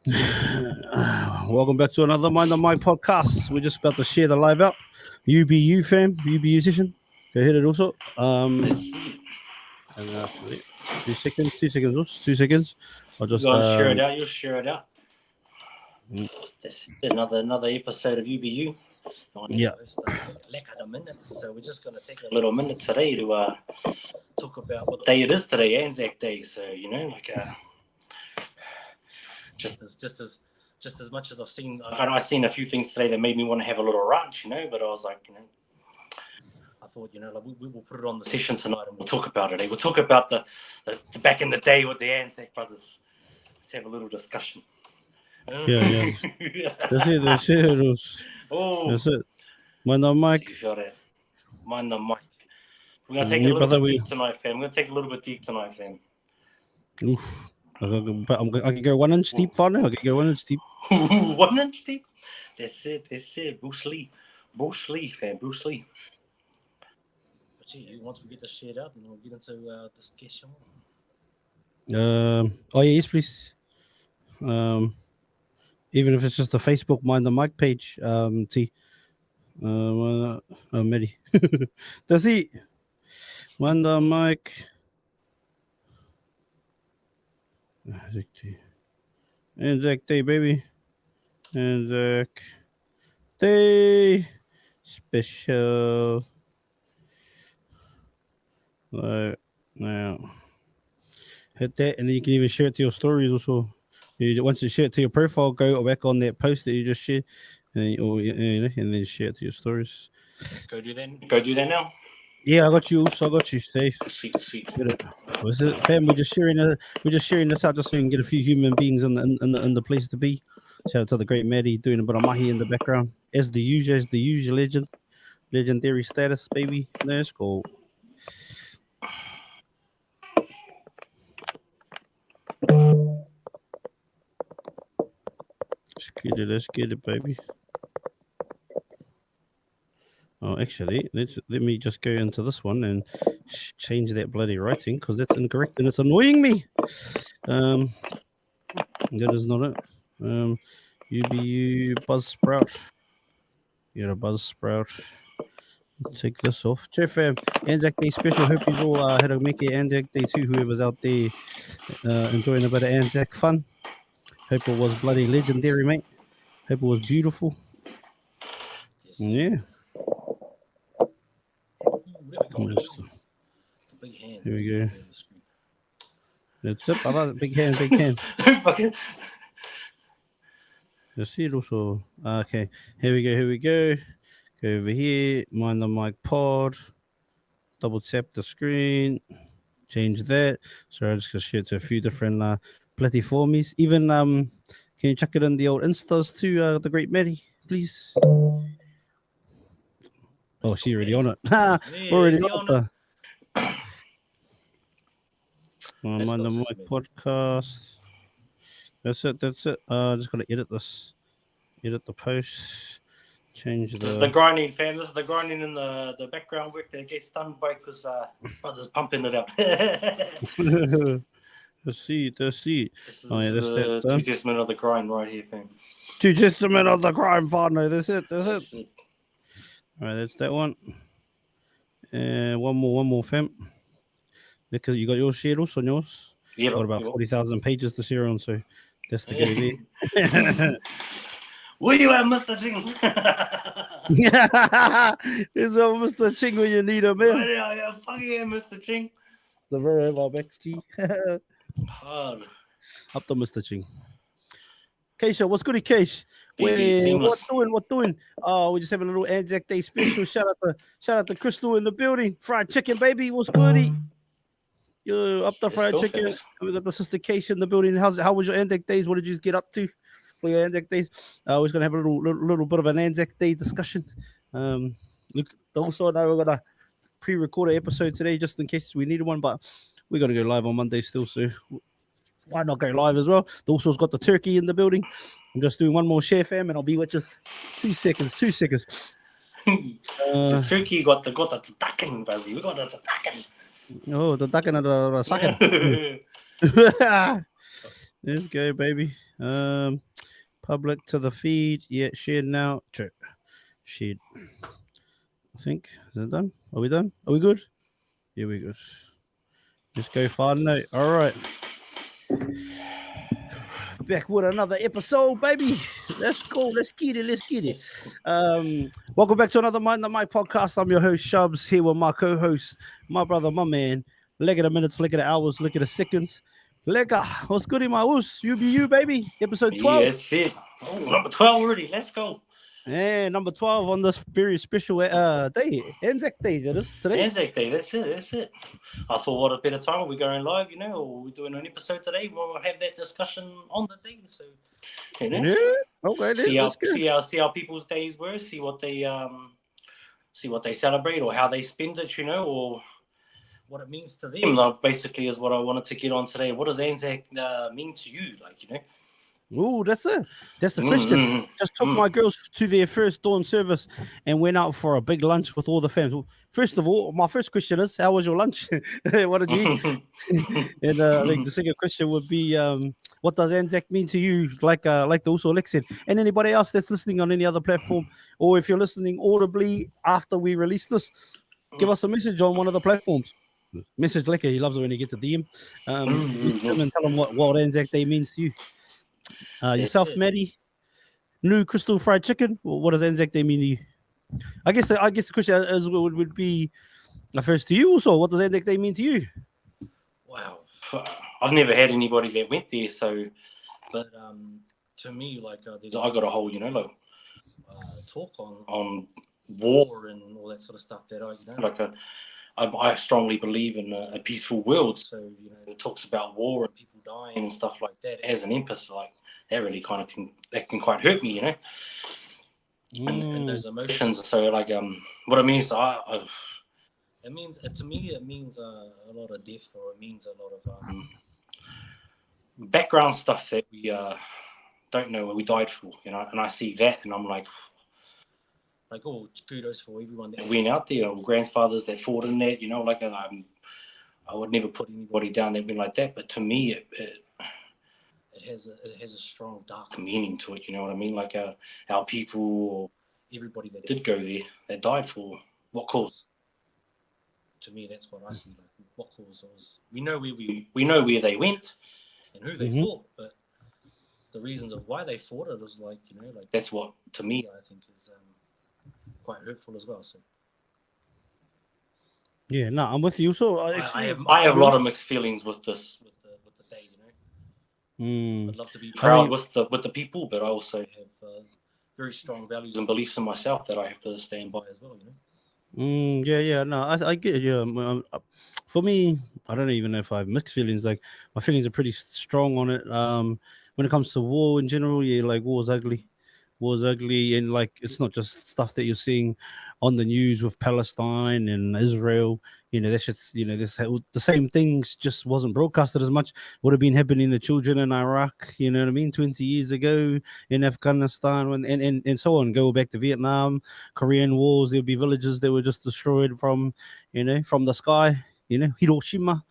Welcome back to another Mind the Mic podcast. We're just about to share the live out. UBU fam, UBU session. Go hit it also. Let's see. And 2 seconds, 2 seconds, also, 2 seconds. I'll just share it out. You'll share it out. That's another episode of UBU. Yeah. Lekker the minutes. So we're just gonna take a little minute today to talk about what day it is today, Anzac Day. So just as much as I've seen a few things today that made me want to have a little ranch, but I was like, I thought, we will put it on the session tonight and we'll talk about it. We'll talk about the back in the day with the Anzac brothers. Let's have a little discussion. Yeah. That's it. Oh, that's it. Mind the mic. Mind the mic. We're gonna take a little bit deep tonight, fam. We're gonna take a little bit deep tonight, fam. Oof. I can go 1 inch deep, fun. I can go 1 inch deep. 1 inch deep. That's it. Bruce Lee, fam. Bruce Lee. But gee, once we get this shared out, then we'll get into discussion. Yes, please. Even if it's just the Facebook Mind the Mic page, T. Medi. That's it. Mind the Mic. Anzac Day, baby. Anzac Day special. Now, hit that, and then you can even share it to your stories also. Once you share it to your profile, go back on that post that you just shared, and then share it to your stories. Go do that now. Yeah, I got you. Also, I got you. Safe. Sweet. Was it, fam? We're just sharing this out just so we can get a few human beings in the place to be. Shout out to the great Maddie doing a bit of mahi in the background. As the usual legendary status, baby. Let's go. Let's get it, baby. Oh, actually, let me just go into this one and change that bloody writing because that's incorrect and it's annoying me. That is not it. U.B.U. Buzzsprout. You're a Buzzsprout. Take this off. Jeff, Anzac Day special. Hope you all had a make it Anzac Day too. Whoever's out there enjoying a bit of Anzac fun. Hope it was bloody legendary, mate. Hope it was beautiful. Yeah. Here we go. That's it. I like it. Big hand. Let's see it also. Okay. Here we go. Go over here. Mind the mic pod. Double tap the screen. Change that. So I'm just gonna share it to a few different platforms. Even can you chuck it in the old instas too, the great Maddie, please? Oh, she already on it. Already on it. Mind the mic podcast. That's it. Just gotta edit this. Edit the post. Change the. This is the grinding, fam. This is the grinding in the background work that gets done by because brothers pumping it out. Let's see. This is the Two Testament of the grind right here, fam. Two Testament of the grind, partner. That's it. All right, that's that one. One more, fam. Because you got your shared also on yours. Yeah, got about 40,000 pages to share on, so that's the go there. Where you at, Mr. Ching? It's all Mr. Ching when you need him, man. Yeah, fuck yeah, Mr. Ching. The very Barbexki. Hard. Up to Mr. Ching. Keisha, what's good, Keish? What doing? Oh, we're just having a little Anzac Day special. Shout out to Crystal in the building. Fried chicken, baby. What's good? Yo, up the fried chicken. We got the sister Keisha in the building. How was your Anzac days? What did you get up to for your Anzac days? We're gonna have a little bit of an Anzac Day discussion. Look, also now we're gonna pre-record an episode today just in case we needed one, but we're gonna go live on Monday still, so why not go live as well? Dawson's got the turkey in the building. I'm just doing one more share, fam, and I'll be with you. 2 seconds. The turkey got the ducking, buddy. We got the ducking. Oh, the ducking and the sucking. Let's go, baby. Public to the feed. Yeah, shared now. Shared. I think. Is it done? Are we done? Are we good? Yeah, we good. Let's go far note. All right. Back with another episode, baby. Let's go. Let's get it. Let's get it. Yes. Welcome back to another Mind the Mic podcast. I'm your host, Shubz, here with my co-host, my brother, my man. Leg of the minutes, leg of the hours, leg of the seconds. Lega, what's good in my house? UBU, baby. Episode 12. Yeah, that's it. Oh, number 12 already. Let's go. Yeah, number 12 on this very special day. Anzac Day, that is today. Anzac Day, that's it. I thought, what a better time. Are we going live, or we're doing an episode today? We'll have that discussion on the day. So, Yeah, okay. See how people's days were, see what they celebrate or how they spend it, or what it means to them. Basically, is what I wanted to get on today. What does Anzac mean to you? Oh, that's the question. Just took my girls to their first dawn service and went out for a big lunch with all the fams. First of all, my first question is, how was your lunch? What did you eat? And I think the second question would be, what does Anzac mean to you? Like the also Alex and anybody else that's listening on any other platform, or if you're listening audibly after we release this, give us a message on one of the platforms. Message Leeka, he loves it when he gets a DM. Message him and tell him what Anzac Day means to you. Yourself, Maddie, new crystal fried chicken. What does Anzac Day mean to you? I guess the question as well would be first to you also. What does Anzac Day mean to you? Wow, I've never had anybody that went there. So, but to me, I got a whole talk on war and all that sort of stuff that I strongly believe in a peaceful world. So it talks about war and people dying and stuff like that. As an empath, that really kind of can quite hurt me, and those emotions. So what it means, it means to me it means a lot of death, or it means a lot of background stuff that we don't know where we died for, And I see that, and I'm like, oh, kudos for everyone that went out there, or grandfathers that fought in that, I would never put anybody down that went like that. But to me, it has a strong dark meaning to it. You know what I mean? Our people, or everybody that did go there, that died for what cause? To me, that's what I see. What cause was? We know where they went and who they fought, but the reasons of why they fought it was that's what, to me, I think is quite hurtful as well. So yeah, no, I'm with you. So I have a lot of mixed feelings with this, with the day. I'd love to be proud with the people, but I also have very strong values and beliefs in myself that I have to stand by as well. No, I get it. Yeah, for me, I don't even know if I have mixed feelings. My feelings are pretty strong on it. When it comes to war in general, yeah, war's ugly. War's ugly, and it's not just stuff that you're seeing on the news with Palestine and Israel. That's just the same things just wasn't broadcasted as much. Would have been happening to children in Iraq, you know what I mean, 20 years ago, in Afghanistan, and so on. Go back to Vietnam, Korean wars. There'll be villages that were just destroyed from the sky. Hiroshima,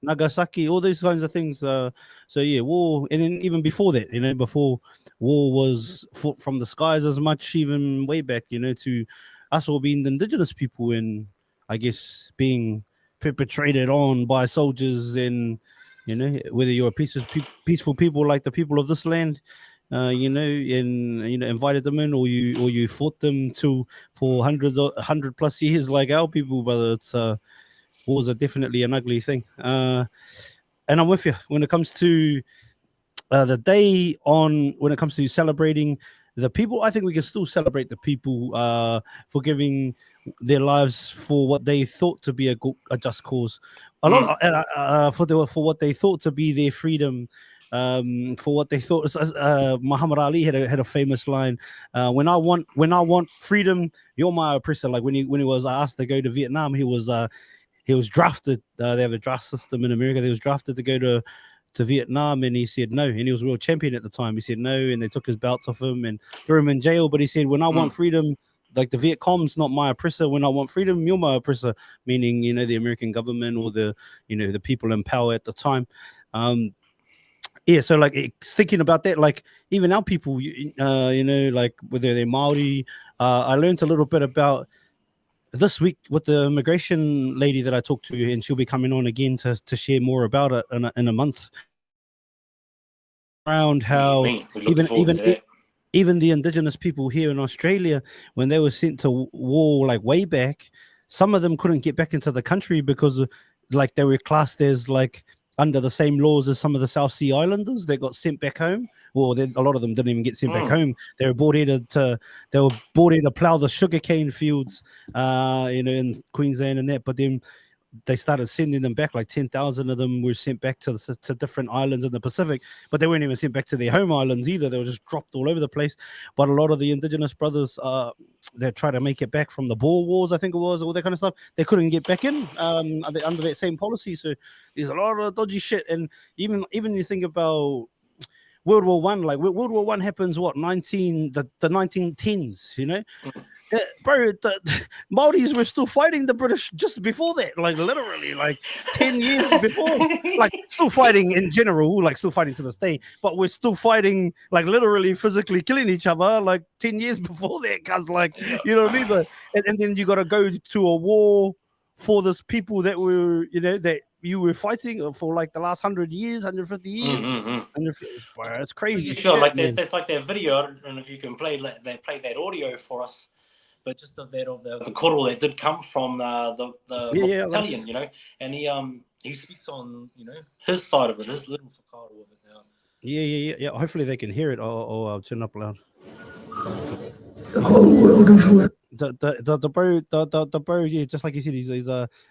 Nagasaki, all these kinds of things. So yeah, war, and then even before that, before war was fought from the skies as much, even way back, to us all being the indigenous people, and I guess being perpetrated on by soldiers, and whether you're a peaceful people like the people of this land, and invited them in, or you fought them for 100 plus years like our people, brother. It's wars are definitely an ugly thing. And I'm with you when it comes to the day when it comes to celebrating the people. I think we can still celebrate the people for giving their lives for what they thought to be a just cause. A lot for what they thought to be their freedom. For what they thought, Muhammad Ali had a famous line: "When I want freedom, you're my oppressor." When he was asked to go to Vietnam, he was drafted. They have a draft system in America. He was drafted to go to Vietnam, and he said no. And he was world champion at the time. He said no, and they took his belts off him and threw him in jail. But he said, when I want freedom, the Viet Cong's not my oppressor. When I want freedom, you're my oppressor. Meaning, the American government, or the people in power at the time. Yeah, so like thinking about that, like even our people, you know, like whether they're Maori, I learned a little bit about this week with the immigration lady that I talked to, and she'll be coming on again to share more about it in a month. Around how even the indigenous people here in Australia, when they were sent to war like way back, some of them couldn't get back into the country because like they were classed as like under the same laws as some of the South Sea Islanders that got sent back home. Well, a lot of them didn't even get sent back home. They were brought in to plow the sugarcane fields, you know, in Queensland and that. But then they started sending them back. Like 10,000 of them were sent back to different islands in the Pacific, but they weren't even sent back to their home islands either. They were just dropped all over the place. But a lot of the indigenous brothers that try to make it back from the Boer Wars, I think it was, all that kind of stuff, they couldn't get back in under that same policy. So there's a lot of dodgy shit. And even you think about World War One, like World War One happens the 1910s, you know. Bro, the Maoris were still fighting the British just before that, like literally, like 10 years before, like still fighting in general, like still fighting to this day, but we're still fighting, like literally physically killing each other, like 10 years before that, cause like, you know what I mean? But and then you got to go to a war for this people that were, you know, that you were fighting for like the last 100 years, 150 years. Bro, it's crazy. Sure, like there's like that video, I don't know if you can play that audio for us. But just of the koro that did come from the battalion, you know, and he speaks on, you know, his side of it, his little whakaaro of it now. Yeah. Hopefully they can hear it, or I'll turn up loud. The whole world is with the bro, yeah, just like you said,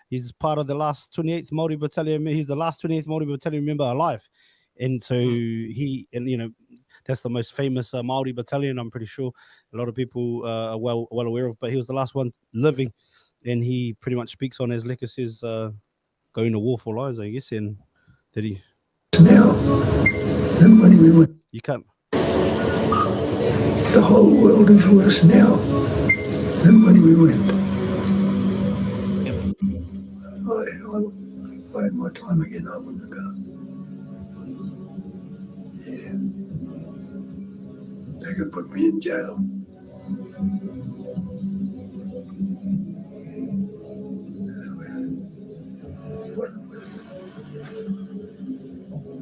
he's part of the last 28th Māori Battalion. He's the last 28th Māori Battalion member alive, and so you know. That's the most famous Maori battalion. I'm pretty sure a lot of people are well aware of. But he was the last one living, and he pretty much speaks on, as Leeka says, going to war for lives, I guess. And did he? Now, everybody we went. You can't. The whole world is worse now. Everybody we went. If I had more time again, I wouldn't have gone. Yeah. They could put me in jail. A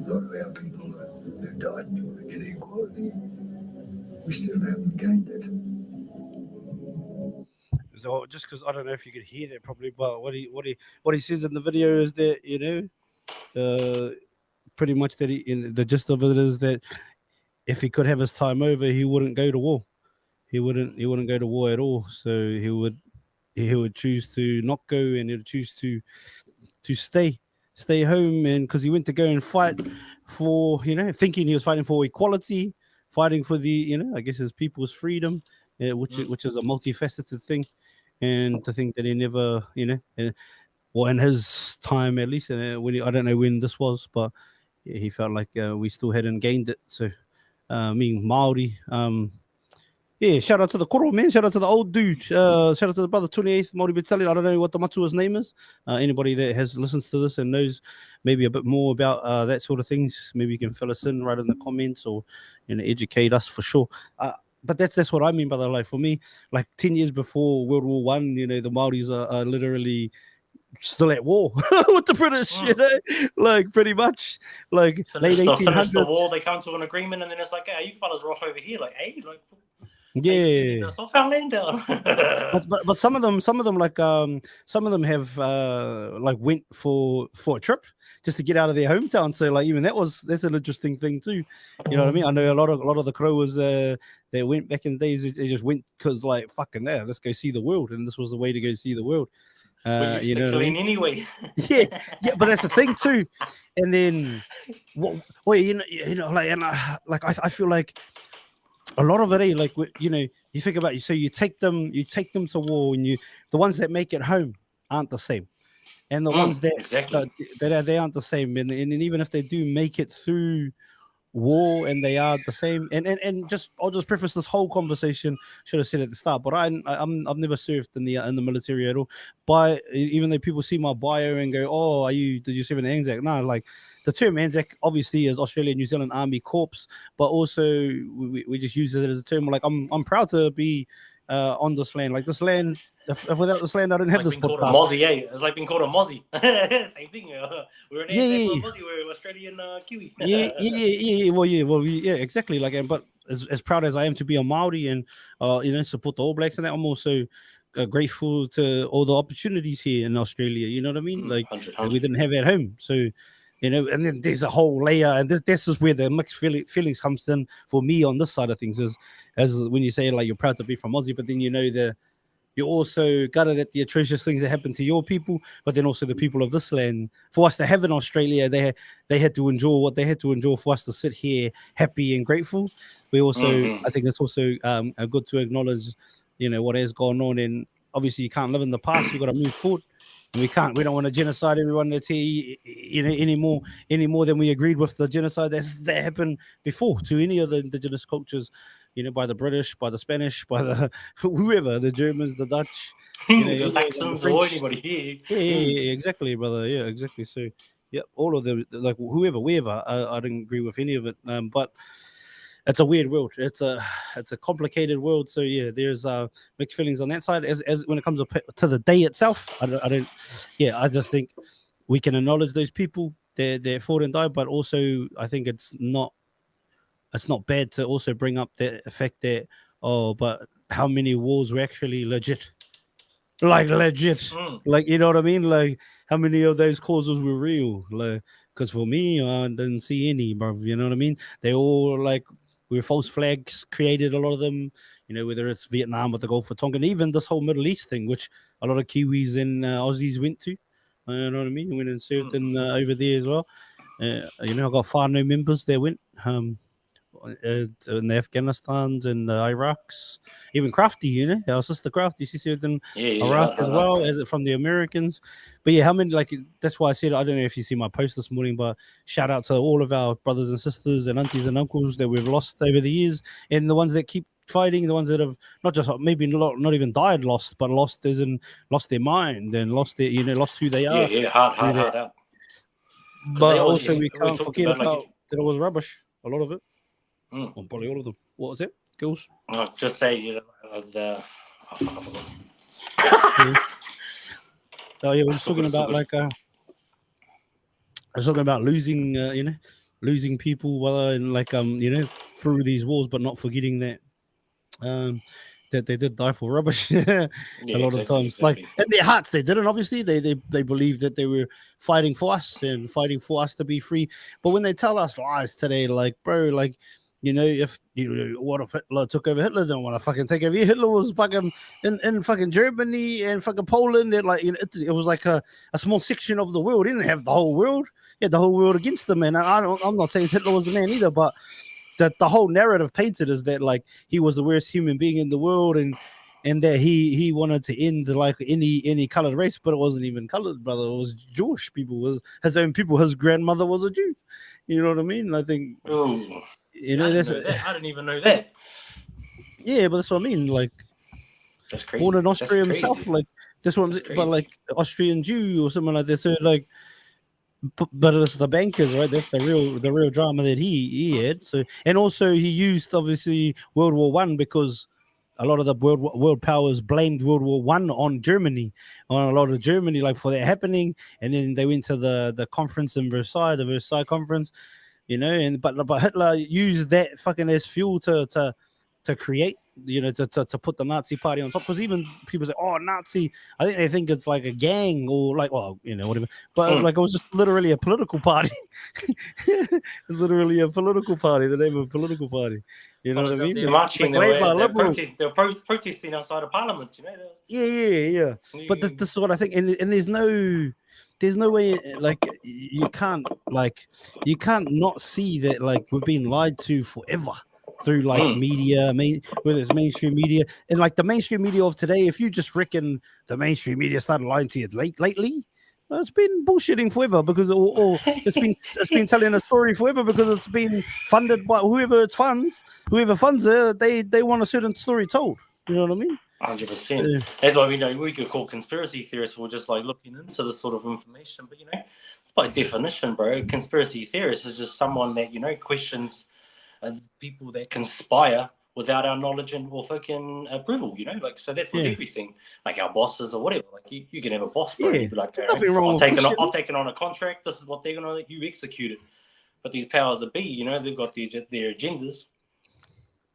lot of our people have died trying to get equality. We still haven't gained it. So just because I don't know if you could hear that probably, but what he says in the video is that, you know, pretty much that the gist of it is that if he could have his time over, he wouldn't go to war. He wouldn't go to war at all. So he would choose to not go, and he'd choose to stay home, and because he went to go and fight for, you know, thinking he was fighting for equality, fighting for the, you know, I guess his people's freedom, which is a multifaceted thing, and to think that he never, you know, well, in his time at least, when I don't know when this was, but he felt like we still hadn't gained it. So. Me Maori, yeah. Shout out to the koro, man. Shout out to the old dude. Shout out to the brother 28th Māori Battalion. I don't know what the matua's name is. Anybody that listens to this and knows maybe a bit more about that sort of things, maybe you can fill us in right in the comments, or, you know, educate us for sure. But that's what I mean by that. Like for me, like 10 years before World War One, you know, the Maoris are literally still at war with the British, you know, like pretty much, like late 1800s. The war, they come to an agreement, and then it's like, hey, you fellas are off over here, like, hey, like, yeah, off our land down. but some of them like some of them have like went for a trip just to get out of their hometown. So like even that's an interesting thing too. You know what I mean? I know a lot of the Crows they went back in the days. They just went because like fucking let's go see the world, and this was the way to go see the world. You know, clean anyway. yeah, but that's the thing too. And then, well, you know, like, and I feel like a lot of it, like, you know, you think about it, so you take them to war, and the ones that make it home aren't the same, and the ones that exactly they aren't the same, and even if they do make it through war and they are the same. And just I'll just preface this whole conversation. Should have said at the start, but I've never served in the military at all. But even though people see my bio and go, "Oh, did you serve in Anzac?" No, like the term Anzac obviously is Australian New Zealand Army Corps, but also we just use it as a term. Like I'm proud to be on this land. Like this land. If without this land, I don't have this podcast. Called a Mozzie, eh? It's like being called a Mozzie. Same thing. We're an Anzac, we're a Mozzie, we're Australian Kiwi. yeah, exactly. Like, but as proud as I am to be a Maori and support the All Blacks and that, I'm also grateful to all the opportunities here in Australia. You know what I mean? Like 100. We didn't have at home, so. And then there's a whole layer, and this is where the mixed feelings comes in for me on this side of things. As when you say like you're proud to be from Aussie, but then you're also gutted at the atrocious things that happen to your people, but then also the people of this land. For us to have in Australia, they had to endure what they had to endure for us to sit here happy and grateful. We also, I think it's also good to acknowledge, what has gone on. And obviously, you can't live in the past. You've got to move forward. And we don't want to genocide everyone that's here, any more than we agreed with the genocide that happened before to any of the indigenous cultures, by the British, by the Spanish, by the whoever, the Germans, the Dutch, the Saxons, or anybody here. Yeah, exactly, brother. Yeah, exactly. So, yeah, all of them, like wherever. I didn't agree with any of it, but it's a weird world. It's a complicated world. So yeah, there's mixed feelings on that side. As when it comes to the day itself, I just think we can acknowledge those people that fought and died, but also I think it's not bad to also bring up the fact that but how many wars were actually legit? Like legit, like you know what I mean? Like how many of those causes were real? Like because for me, I didn't see any, bro. You know what I mean? They all like. Where false flags created, a lot of them, whether it's Vietnam with the Gulf of Tonkin, even this whole Middle East thing, which a lot of Kiwis and Aussies went to. You know what I mean? Went and served in over there as well. I got whānau members that went in the Afghanistans and the Iraqs, even Crafty, our sister Crafty, she served in Iraq as well as from the Americans. But yeah, how many, like, that's why I said, I don't know if you see my post this morning, but shout out to all of our brothers and sisters and aunties and uncles that we've lost over the years, and the ones that keep fighting, the ones that have not just maybe not even died lost, but lost as in lost their mind and lost their, lost who they are. Hard out. But also we can't forget about that it was rubbish, a lot of it. Well, probably all of them. What was it, girls? Just say Oh yeah, we're just talking about like I was talking about losing, losing people, and like through these wars, but not forgetting that that they did die for rubbish a lot of times. Like in their hearts, they didn't. Obviously, they believed that they were fighting for us and fighting for us to be free. But when they tell us lies today, like bro, like. If what if Hitler took over? Hitler didn't want to fucking take over. Hitler was fucking in fucking Germany and fucking Poland. And like it was like a small section of the world. He didn't have the whole world. He had the whole world against him. And I'm not saying Hitler was the man either, but that the whole narrative painted is that like he was the worst human being in the world and that he wanted to end like any colored race, but it wasn't even colored, brother. It was Jewish people. It was his own people. His grandmother was a Jew. You know what I mean? I think. Ooh. I didn't even know that. Yeah, but that's what I mean. Like, that's crazy. Born in Austria himself, like that's what I'm saying. But like Austrian Jew or something like that. So like, but it's the bankers, right? That's the real drama that he had. So and also he used obviously World War I because a lot of the world powers blamed World War I on Germany, on a lot of Germany, like for that happening. And then they went to the conference in Versailles, the Versailles conference. But Hitler used that fucking as fuel to create, to put the Nazi party on top. Because even people say, "Oh, Nazi," I think they think it's like a gang or like, well, whatever. But like it was just literally a political party. It's literally a political party. The name of a political party. You know what I mean? They're marching. They're protesting outside of Parliament. Yeah. But this is what I think, and there's no way, like you can't not see that like we've been lied to forever through like media, whether it's mainstream media and like the mainstream media of today. If you just reckon the mainstream media started lying to you lately, It's been bullshitting forever because, or it's been telling a story forever because it's been funded by whoever it funds. Whoever funds it, they want a certain story told. You know what I mean? 100%. That's why we could call conspiracy theorists for just like looking into this sort of information. But by definition, bro, conspiracy theorist is just someone that questions people that conspire without our knowledge and or fucking approval. So that's with everything, like our bosses or whatever. Like you can have a boss, bro. You'd be like, nothing wrong with I've taken on a contract. This is what they're gonna you execute it. But these powers that be, they've got their agendas.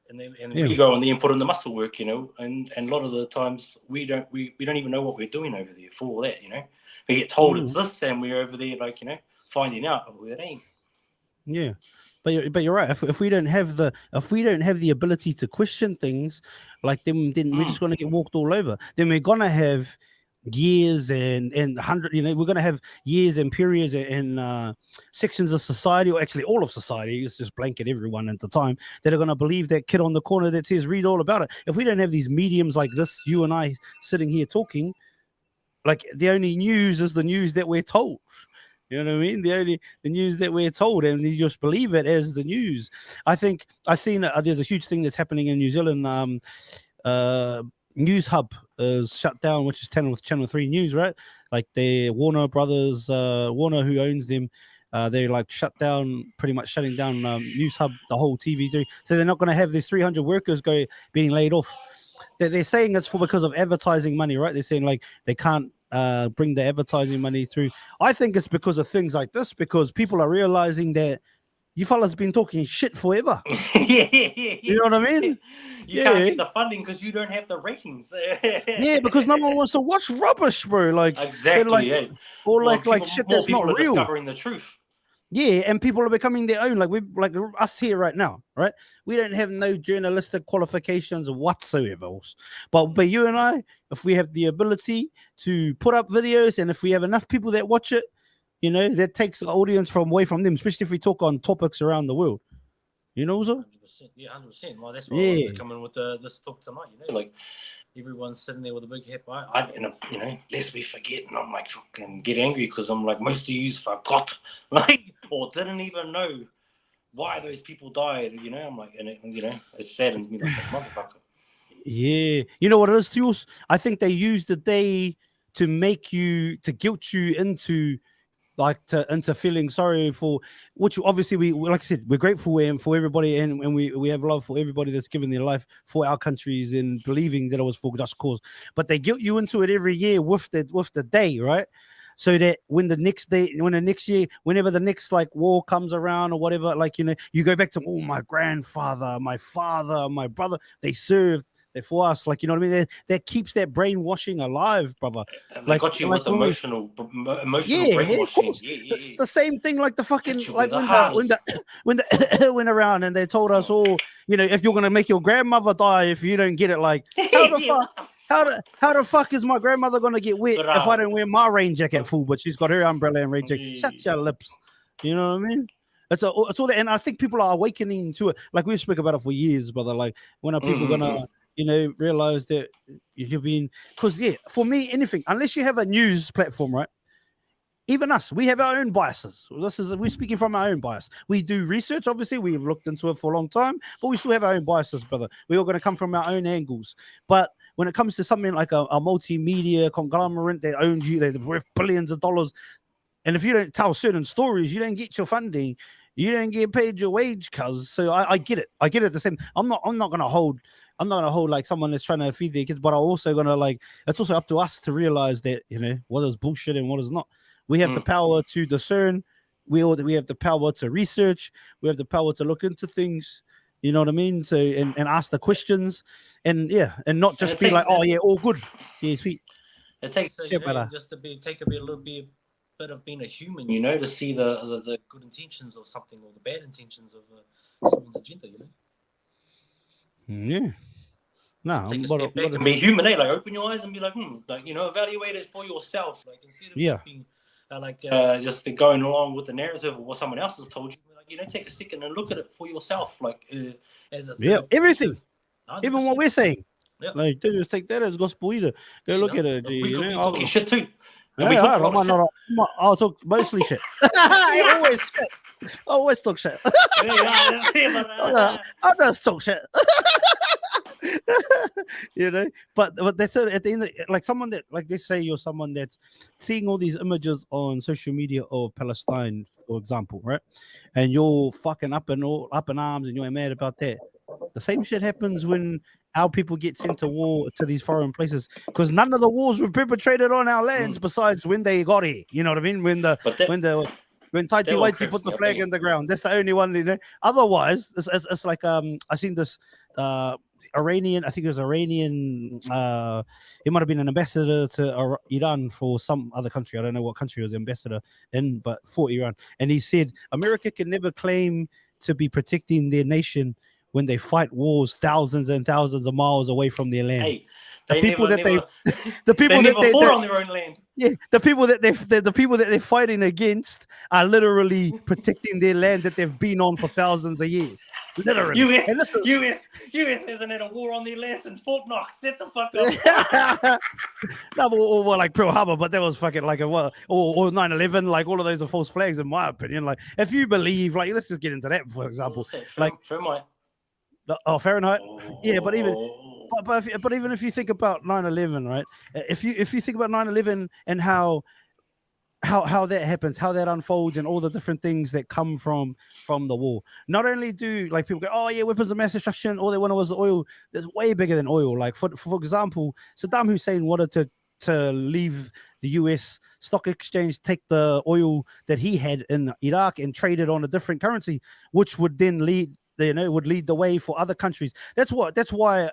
And we go on there and put in the muscle work, and a lot of the times we don't even know what we're doing over there for that, We get told it's this, and we're over there like finding out where it ain't. Yeah, but you're right. If we don't have the ability to question things, like then we're just gonna get walked all over. Then we're gonna have years and 100. We're gonna have years and periods and sections of society, or actually all of society. It's just blanket everyone at the time that are gonna believe that kid on the corner that says read all about it. If we don't have these mediums like this, you and I sitting here talking, like the only news is the news that we're told. You know what I mean? The news that we're told, and you just believe it as the news. I think I've seen there's a huge thing that's happening in New Zealand. News Hub is shut down, which is Channel 3 News, right? Like the Warner Brothers, Warner, who owns them, they like pretty much shutting down News Hub, the whole TV3. So they're not going to have these 300 workers being laid off. They're saying it's because of advertising money, right? They're saying like they can't bring the advertising money through. I think it's because of things like this, because people are realizing that you fellas have been talking shit forever. You know what I mean? You can't get the funding because you don't have the ratings. Because no one wants to watch rubbish, bro. Like exactly, or like shit that's not real. Discovering the truth. Yeah, and people are becoming their own. Like us here right now, right? We don't have no journalistic qualifications whatsoever. But you and I, if we have the ability to put up videos, and if we have enough people that watch it, that takes the audience away from them, especially if we talk on topics around the world. So 100%. Yeah, 100%. Well, that's why I wanted to come in with this talk tonight. Like everyone's sitting there with a big hip. Lest we forget, and I'm like fucking get angry because I'm like most of you forgot, or didn't even know why those people died. I'm like, and it saddens me like a motherfucker. Yeah, you know what it is, Tules? I think they use the day to guilt you into feeling sorry for, which obviously we like I said, we're grateful for everybody, and we have love for everybody that's given their life for our countries and believing that it was for just cause. But they guilt you into it every year with the day, right? So that when the next year, whenever the next like war comes around or whatever, like you go back to my grandfather, my father, my brother, they served. They're for us, like, you know what I mean? That keeps that brainwashing alive, brother. They got you with emotional brainwashing. It's the same thing, like the fucking like when the went around and they told us all, if you're gonna make your grandmother die if you don't get it, like how the fuck is my grandmother gonna get wet if I don't wear my rain jacket full, but she's got her umbrella and rain jacket? Shut your lips. You know what I mean? It's all that, and I think people are awakening to it. Like we've spoken about it for years, brother. Like when are people gonna realize that you've been, because for me, anything, unless you have a news platform, right? Even us, we have our own biases. We're speaking from our own bias. We do research, obviously, we've looked into it for a long time, but we still have our own biases, brother. We're all going to come from our own angles. But when it comes to something like a multimedia conglomerate that owns you, they're worth billions of dollars, and if you don't tell certain stories, you don't get your funding, you don't get paid your wage, cuz. So I get it. I get it the same. I'm not gonna hold like someone that's trying to feed their kids, but I'm also gonna it's also up to us to realize that what is bullshit and what is not. We have the power to discern. We have the power to research. We have the power to look into things. You know what I mean? So and ask the questions, and not just be like, all good. Yeah, sweet. It takes just to take a little bit of being a human, to see the good intentions of something or the bad intentions of someone's agenda, Yeah. No, take a step back and be human, like open your eyes and be like, evaluate it for yourself, like instead of just being just going along with the narrative of what someone else has told you, like take a second and look at it for yourself, like as a everything, 100%. Even what we're saying, like don't just take that as gospel either. Go look at it. We could be talking shit too. And we talked a lot of shit. I'll talk mostly shit. I always shit. I always talk shit. I just talk shit. You know, but that's at the end, like someone that, like, let's say you're someone that's seeing all these images on social media of Palestine, for example, right? And you're fucking up in arms and you're mad about that. The same shit happens when our people get sent to war to these foreign places, because none of the wars were perpetrated on our lands besides when they got here. You know what I mean? When Taiti Waiti put the flag in the ground, that's the only one. You know? Otherwise, it's like I seen this Iranian, I think it was Iranian. He might have been an ambassador to Iran for some other country. I don't know what country he was ambassador in, but for Iran. And he said America can never claim to be protecting their nation when they fight wars thousands and thousands of miles away from their land. Hey, the people never that fought on their own land. Yeah, the people that they're fighting against are literally protecting their land that they've been on for thousands of years. Literally. US isn't in a war on their land since Fort Knox. Set the fuck up. No, or like Pearl Harbor, but that was fucking like or 9/11. Like all of those are false flags, in my opinion. Like if you believe, like let's just get into that for example. Fahrenheit. Fahrenheit. Yeah, but even if you think about 9/11, right? If you think about 9/11 and how that happens, how that unfolds, and all the different things that come from the war. Not only do like people go, oh yeah, weapons of mass destruction, all they wanted was the oil. That's way bigger than oil. Like for example, Saddam Hussein wanted to leave the US stock exchange, take the oil that he had in Iraq and trade it on a different currency, which would then lead the way for other countries. That's why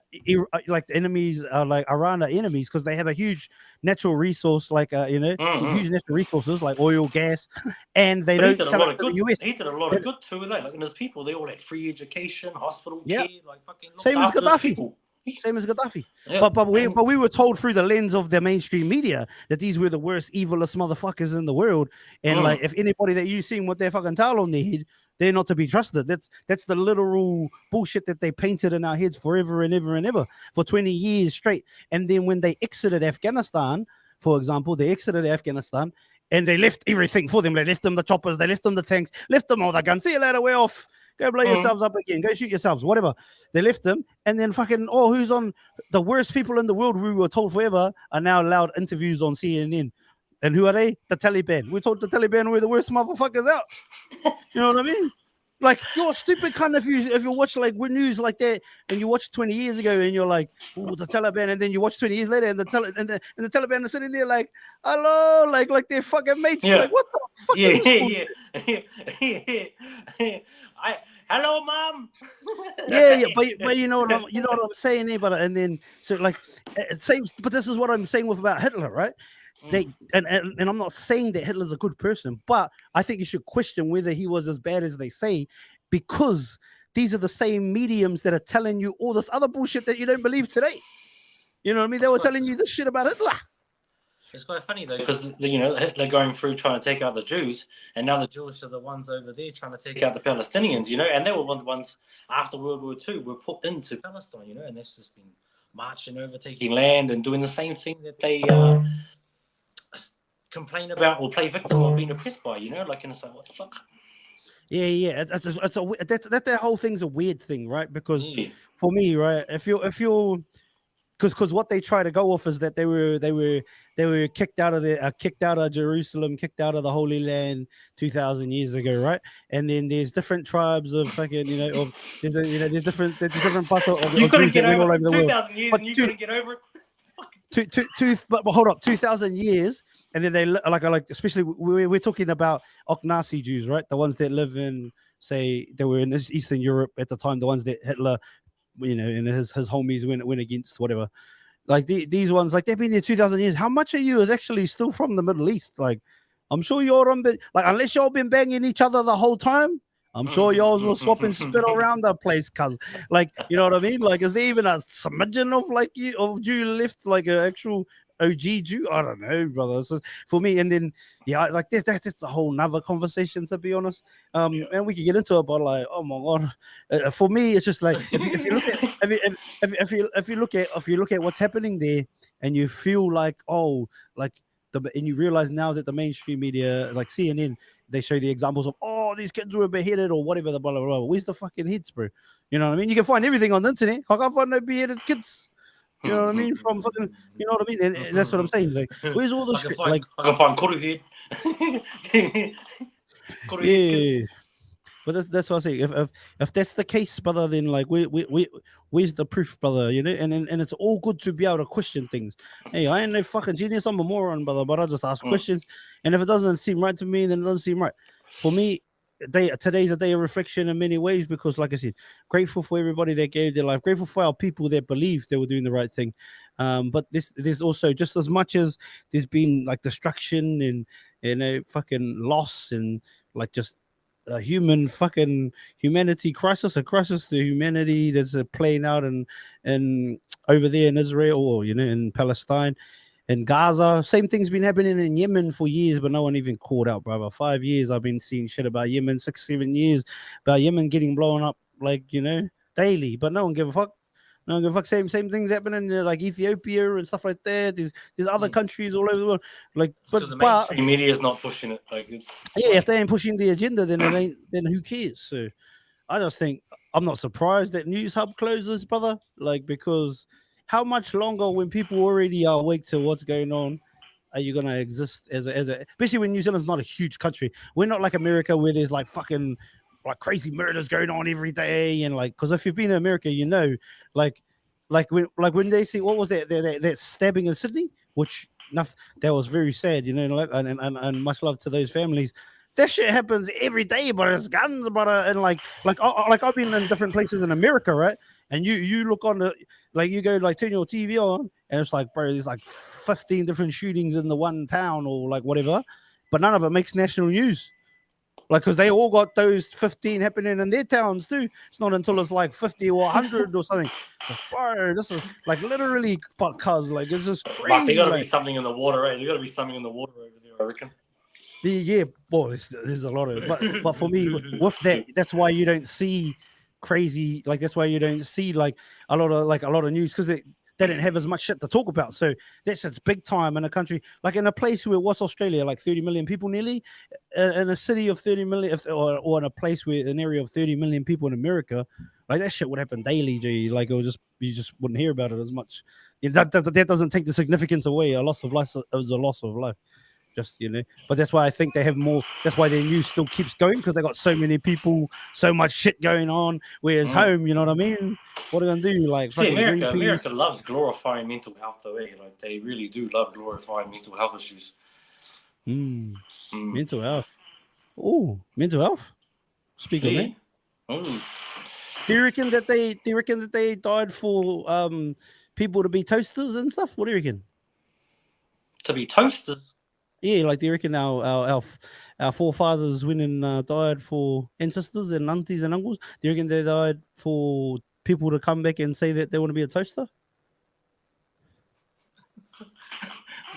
like the enemies are like Iran are enemies, because they have a huge natural resource, like huge natural resources like oil, gas, and they don't sell it to the US. He did a lot of good too. Like, and his people, they all had free education, hospital care, like fucking same as Gaddafi. Same as Gaddafi. Yeah. But we were told through the lens of the mainstream media that these were the worst, evilest motherfuckers in the world. And like if anybody that you seen with their fucking towel on their head, they're not to be trusted. That's the literal bullshit that they painted in our heads forever and ever and ever for 20 years straight. And then when they exited Afghanistan, for example, and they left everything for them. They left them the choppers, they left them the tanks, left them all the guns. See you later, we're off. Go blow yourselves up again. Go shoot yourselves, whatever. They left them, and then fucking who's on the worst people in the world? We were told forever are now allowed interviews on CNN. And who are they? The Taliban. We're told the Taliban were the worst motherfuckers out. You know what I mean? Like you're stupid kind of if you watch like news like that and you watch 20 years ago and you're like, oh, the Taliban, and then you watch 20 years later and the Taliban are sitting there like, hello, like they're fucking mates. Yeah. Like what the fuck? Hello, mom. yeah, but you know what I'm saying there. But and then so like same. But this is what I'm saying about Hitler, right? And I'm not saying that Hitler's a good person, but I think you should question whether he was as bad as they say, because these are the same mediums that are telling you all this other bullshit that you don't believe today. You know what I mean? They were telling you this shit about Hitler. It's quite funny though, because Hitler going through trying to take out the Jews, and now the Jewish are the ones over there trying to take out the Palestinians. And they were one of the ones after World War II were put into Palestine. And that's just been marching over, taking land, and doing the same thing that they complain about or play victim of being oppressed by. Like, and it's like, what the fuck? Yeah. That whole thing's a weird thing, right? Because for me, right, if you're because what they try to go off is that they were kicked out of Jerusalem, kicked out of the Holy Land 2,000 years ago, right? And then there's different tribes of fucking there's different parts of you couldn't get over all over the world. 2,000 years and you couldn't get over it. But hold up, 2,000 years, and then they like especially we're talking about Oknazi Jews, right? The ones that live in, say, they were in Eastern Europe at the time, the ones that Hitler, and his homies went against, whatever. Like these ones, like they've been there 2,000 years. How much of you is actually still from the Middle East? Like, I'm sure you're on, like, unless y'all been banging each other the whole time, I'm sure y'all will swap and spit around the place, cuz, like, you know what I mean? Like, is there even a smidgen of Jew left, like an actual OG Jew? I don't know, brother. So for me, and then like that's a whole nother conversation, to be honest. And we can get into it, but like, oh my god, for me, it's just like if you look at what's happening there, and you feel like, oh, like and you realize now that the mainstream media, like CNN, they show the examples of, oh, these kids were beheaded or whatever, the blah, blah, blah. Where's the fucking heads, bro? You know what I mean? You can find everything on the internet. I can't find no beheaded kids. You know what I mean? From fucking, you know what I mean? And that's what I'm saying. Like, where's all the shit? Like, I can find Kuru head. Kuru head kids. yeah. But that's what I say. If that's the case, brother, then like where's the proof, brother? You know, and it's all good to be able to question things. Hey, I ain't no fucking genius. I'm a moron, brother. But I just ask questions, and if it doesn't seem right to me, then it doesn't seem right. For me, today's a day of reflection in many ways because, like I said, grateful for everybody that gave their life. Grateful for our people that believed they were doing the right thing. But there's also just as much as there's been like destruction and fucking loss and like just a humanity crisis, a crisis to humanity that's playing out and over there in Israel or in Palestine and Gaza. Same thing's been happening in Yemen for years, but no one even called out, brother. 5 years I've been seeing shit about Yemen, 6-7 years about Yemen getting blown up like daily, but no one give a fuck. No one give a fuck. Same things happening in like Ethiopia and stuff like that. There's other countries all over the world. Like, because the mainstream media is not pushing it. Like, if they ain't pushing the agenda, then it ain't. Then who cares? So, I just think I'm not surprised that News Hub closes, brother. Like, because how much longer when people already are awake to what's going on are you gonna exist as a especially when New Zealand's not a huge country. We're not like America where there's like fucking like crazy murders going on every day and like because if you've been in America, like when they see what was that stabbing in Sydney, which that was very sad, like and much love to those families. That shit happens every day, but it's guns, brother, and like I've been in different places in America, right? And you look on the you go turn your TV on, and it's like, bro, there's like 15 different shootings in the one town or like whatever, but none of it makes national news. Like, because they all got those 15 happening in their towns too. It's not until it's like 50 or 100 or something. Like, bro, this is like literally, cuz like it's just crazy. But there gotta be something in the water, right? There gotta be something in the water over there, I reckon. Yeah, well, there's a lot of it. But for me, with that's why you don't see crazy, like that's why you don't see like a lot of news because they didn't have as much shit to talk about. So that's it's big time in a country like in a place where what's Australia, like 30 million people nearly, in a city of 30 million, or in a place where an area of 30 million people in America, like that shit would happen daily, G. Like you just wouldn't hear about it as much. That doesn't take the significance away. A loss of life is a loss of life. Just but that's why I think they have more. That's why their news still keeps going because they got so many people, so much shit going on. Whereas home, you know what I mean? What are they gonna do? Like, see, America loves glorifying mental health, though. Like they really do love glorifying mental health issues. Mental health. Oh, mental health. Speak on that. Do you reckon that they died for people to be toasters and stuff? What do you reckon? To be toasters. Yeah, like do you reckon our forefathers went and died for ancestors and aunties and uncles? Do you reckon they died for people to come back and say that they want to be a toaster?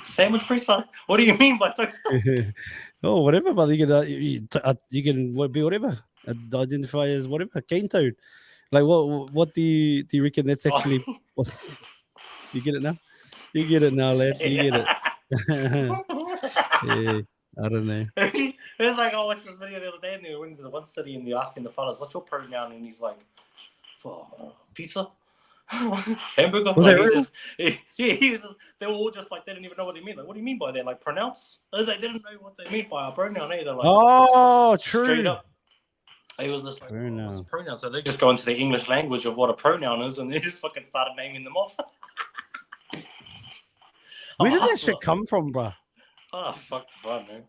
Sandwich press? What do you mean by toaster? Oh, whatever, but you can be whatever. Identify as whatever. Cane toad. Like what do you reckon that's actually? You get it now? You get it now, lad. You get it. Yeah, I don't know. It was like I watched this video the other day, and they went to one city and they're asking the fellas, "What's your pronoun?" And he's like, "For pizza, hamburger." Was like, that real? He was just. They were all just like they didn't even know what he meant. Like, what do you mean by that? Like pronounce? They didn't know what they meant by a pronoun either. Like, oh, true. Straight up. It was just like what's a pronoun? So they just go into the English language of what a pronoun is, and they just fucking started naming them off. Where did that shit come from, bro? Oh, fuck the fun, man.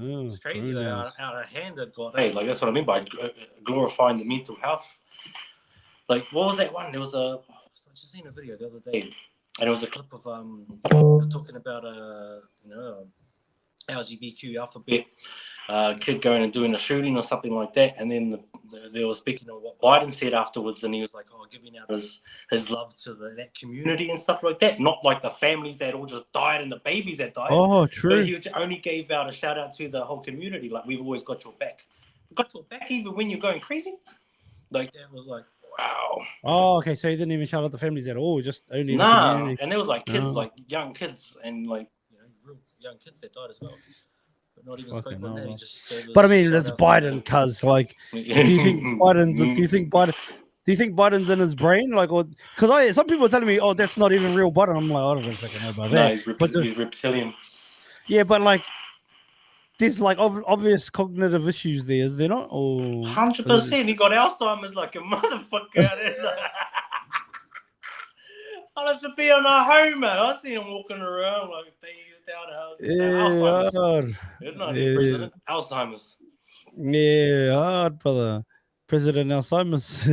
Oh, it's crazy though, out of hand it got. Hey, like that's what I mean by glorifying the mental health. Like, what was that one? There was I just seen a video the other day, and it was a clip of talking about LGBTQ alphabet kid going and doing a shooting or something like that, and then they were speaking of what Biden said afterwards, and he was like, giving out his love to that community and stuff like that, not like the families that all just died and the babies that died. Oh, true. But he only gave out a shout out to the whole community, like we've always got your back. We got your back even when you're going crazy. Like that was like, wow. Oh, okay. So he didn't even shout out the families at all, just only the community. And there was like kids, like young kids, and like young kids that died as well. But not even Fucking spoke on that. He hell. just gave his But I mean, it's shout-outs Biden, cuz like, do you think Biden's in his brain, like, or because some people are telling me, oh, that's not even real Biden. I'm like, I don't fucking know about that. He's reptilian. Yeah, but like, there's like obvious cognitive issues there, is there not? Or 100%. He got Alzheimer's like a motherfucker. I'll have to be on a home, man. I see him walking around like these townhouses. Alzheimer's. He's not the president. Alzheimer's. Yeah, hard, brother. President Alzheimer's.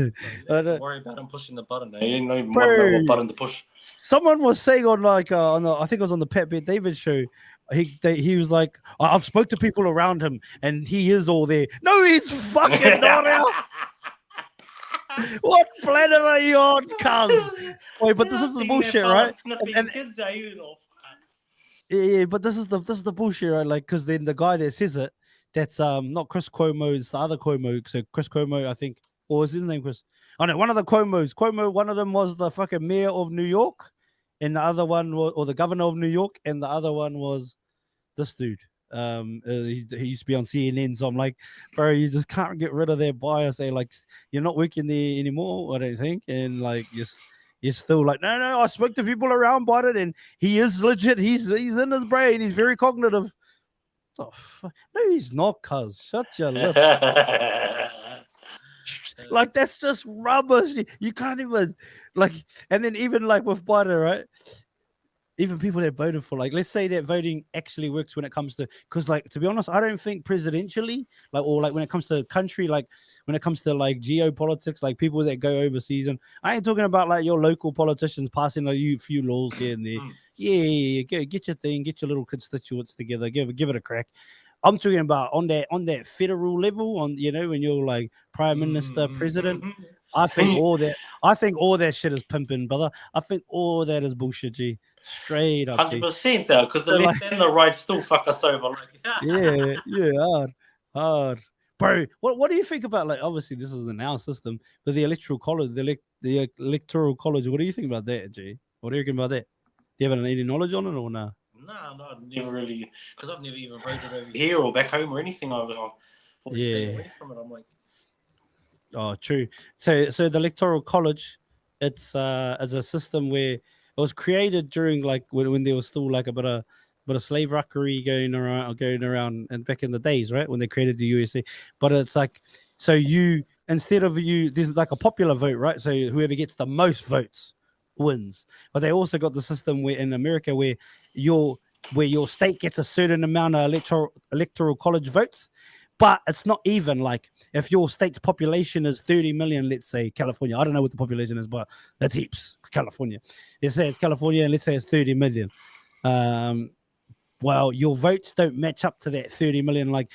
Don't worry about him pushing the button. He ain't even know what button to push. Someone was saying on like I think it was on the Pat Bet David show. He was like, I've spoke to people around him and he is all there. No, he's fucking not out. What planet are you on, cuz? Wait, but this is the bullshit, right? And kids are you know. Yeah, but this is the bullshit, right? Like, because then the guy that says it, that's not Chris Cuomo, it's the other Cuomo. So Chris Cuomo, I think, or is his name Chris? Oh no, one of the Cuomos. Cuomo, one of them was the fucking mayor of New York, and the other one was, or the governor of New York, and the other one was this dude. He used to be on CNN, so I'm like, bro, you just can't get rid of that bias. They like, you're not working there anymore, I don't think, and like you're still like, no, I spoke to people around Biden, and he is legit. He's in his brain. He's very cognitive. Oh, no, he's not, cuz. Shut your lips. Like, that's just rubbish. You can't even, like, and then even like with Biden, right? Even people that voted for, like, let's say that voting actually works when it comes to, because, like, to be honest, I don't think presidentially, like, or like when it comes to country, like when it comes to like geopolitics, like people that go overseas, and I ain't talking about like your local politicians passing a few laws here and there. Yeah, get your thing, get your little constituents together, give it a crack. I'm talking about on that federal level, on, you know, when you're like prime minister, president. I think all that shit is pimping, brother. I think all that is bullshit, G. Straight up, 100%, though, because the left and the right still fuck us over. Like, yeah, hard. Bro, what do you think about, like, obviously this is in our system, but the electoral college, the electoral college, what do you think about that, G? What do you reckon about that? Do you have any knowledge on it or no? No, I've never really, because I've never even voted over here or back home or anything. I've always stayed away from it. I'm like, oh, true. So the electoral college, it's as a system where it was created during like when there was still like a bit of slave rockery going around and back in the days, right, when they created the USA. But it's like, so instead of there's like a popular vote, right? So whoever gets the most votes wins. But they also got the system where in America where your state gets a certain amount of electoral college votes, but it's not even. Like, if your state's population is 30 million, let's say California, I don't know what the population is, but that's heaps. California, let's say it's California, and let's say it's 30 million. Well, your votes don't match up to that 30 million. Like,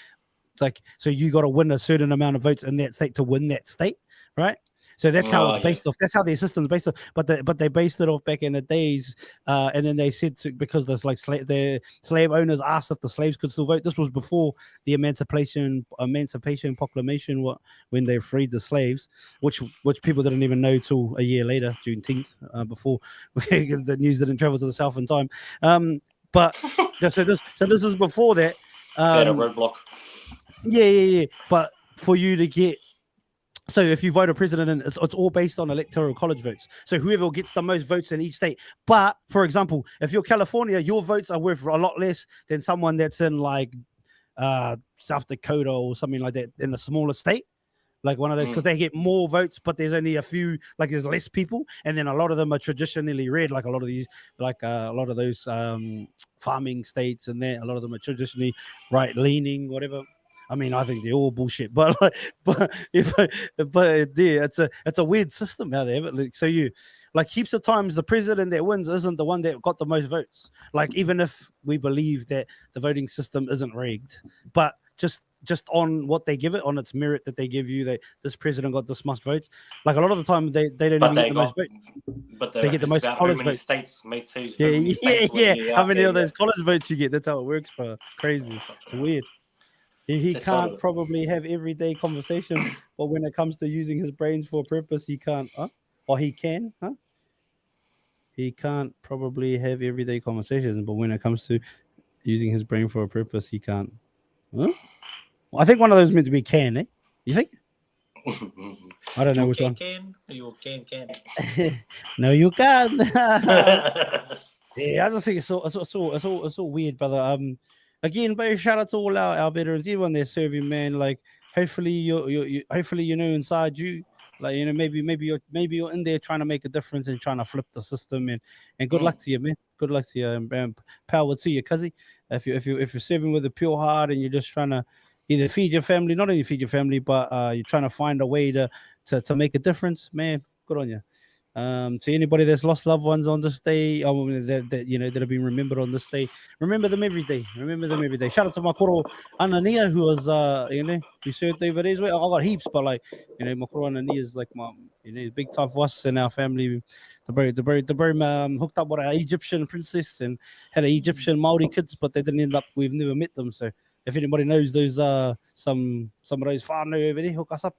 so you got to win a certain amount of votes in that state to win that state, right? So that's how it's based off. That's how their system's based off. But they based it off back in the days, and then they said because there's like the slave owners asked if the slaves could still vote. This was before the Emancipation Proclamation, when they freed the slaves, which people didn't even know till a year later, Juneteenth, before the news didn't travel to the South in time. But so this is before that. a roadblock. Yeah. But for you to get. So if you vote a president, and it's all based on electoral college votes. So whoever gets the most votes in each state. But for example, if you're California, your votes are worth a lot less than someone that's in like South Dakota or something like that, in a smaller state, like one of those, because they get more votes, but there's only a few, like there's less people, and then a lot of them are traditionally red, like a lot of these, like a lot of those farming states, and there a lot of them are traditionally right leaning, whatever. I mean, I think they're all bullshit, but it's a weird system out there. But like, so you, like, heaps of times the president that wins isn't the one that got the most votes. Like, even if we believe that the voting system isn't rigged, but just on what they give it, on its merit that they give you, that this president got this much votes. Like, a lot of the time they don't even get the most votes. But they get the most college votes. States, mate, yeah. How many of those college votes you get? That's how it works, bro. Crazy. It's weird. He can't probably have everyday conversation, but when it comes to using his brains for a purpose, he can't. Or he can, He can't probably have everyday conversations, but when it comes to Using his brain for a purpose he can't. Huh? Well, I think one of those meant to be can, eh? You think? I don't know which one. You can. No, you can't. Yeah, I just think it's all weird, brother. Again, but shout out to all our veterans, everyone they're serving, man. Like, hopefully hopefully inside you, like maybe you're in there trying to make a difference and trying to flip the system, and good luck to you, man. Good luck to you, and power to you, cuzzy. If you're serving with a pure heart and you're just trying to either feed your family, not only feed your family, but you're trying to find a way to make a difference, man. Good on you. To anybody that's lost loved ones on this day, that have been remembered on this day, remember them every day. Remember them every day. Shout out to my koro Anania, who was who served over there as well. I got heaps, but like my koro Anania is like my big time for us and our family. The very hooked up with an Egyptian princess and had an Egyptian Maori kids, but they didn't end up. We've never met them. So if anybody knows those some of those whānau over there, hook us up.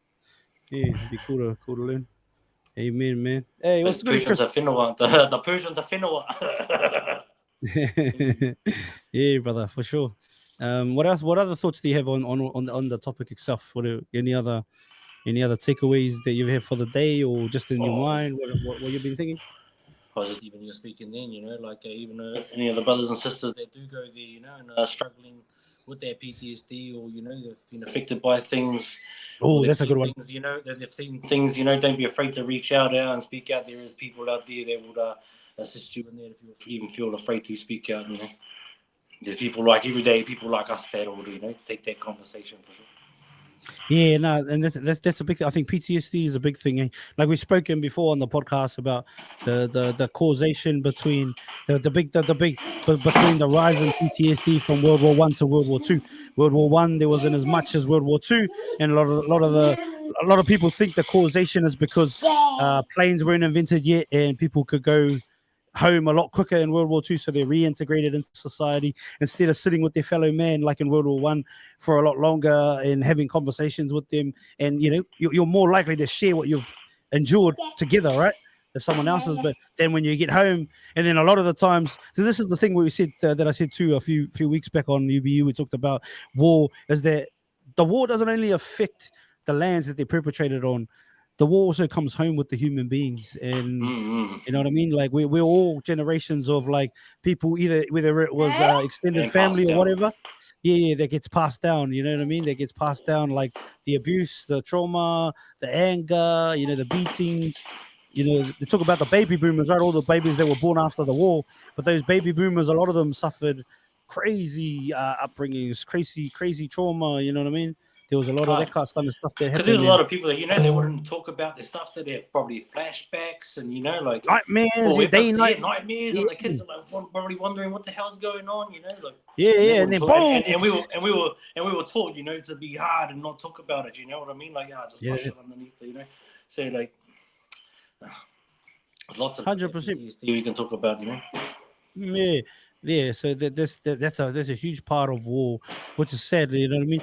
Yeah, it'd be cool to learn. Amen, man. Hey, what's good, Chris? The Persian to Whenua. Yeah, brother, for sure. What else? What other thoughts do you have on the topic itself? Any other takeaways that you have for the day, or just in your mind? What you've been thinking? I was just even you speaking then, like even any of the brothers and sisters that do go there, and are struggling with their PTSD, or they've been affected by things. Oh, that's a good one. Things, that they've seen things, don't be afraid to reach out and speak out. There is people out there that would assist you in there if you even feel afraid to speak out. There's people like everyday people like us that will take that conversation for sure. Yeah, no, and that's a big thing. I think PTSD is a big thing. Like we've spoken before on the podcast about the causation between between the rise in PTSD from World War I to World War II. World War I there wasn't as much as World War II, and a lot of people think the causation is because planes weren't invented yet, and people could go home a lot quicker in World War II, so they're reintegrated into society instead of sitting with their fellow man like in World War I for a lot longer and having conversations with them. And you're more likely to share what you've endured together, right? If someone else's, but then when you get home, and then a lot of the times, so this is the thing we said that I said too a few weeks back on UBU. We talked about war, is that the war doesn't only affect the lands that they're perpetrated on. The war also comes home with the human beings, and you know what I mean. Like we're all generations of like people, whether it was extended family or whatever. Yeah, that gets passed down. You know what I mean? That gets passed down, like the abuse, the trauma, the anger. The beatings. They talk about the baby boomers, right? All the babies that were born after the war, but those baby boomers, a lot of them suffered crazy upbringings, crazy trauma. You know what I mean? There was a lot of that kind of stuff that happened. Because there's a lot of people that they wouldn't talk about their stuff, so they have probably flashbacks and like nightmares, nightmares, and the kids are like probably wondering what the hell's going on, and then boom, and we were taught, to be hard and not talk about it. You know what I mean? Like, just push it underneath, So like, there's lots of 100% we can talk about, Yeah. So that's a huge part of war, which is sad. You know what I mean?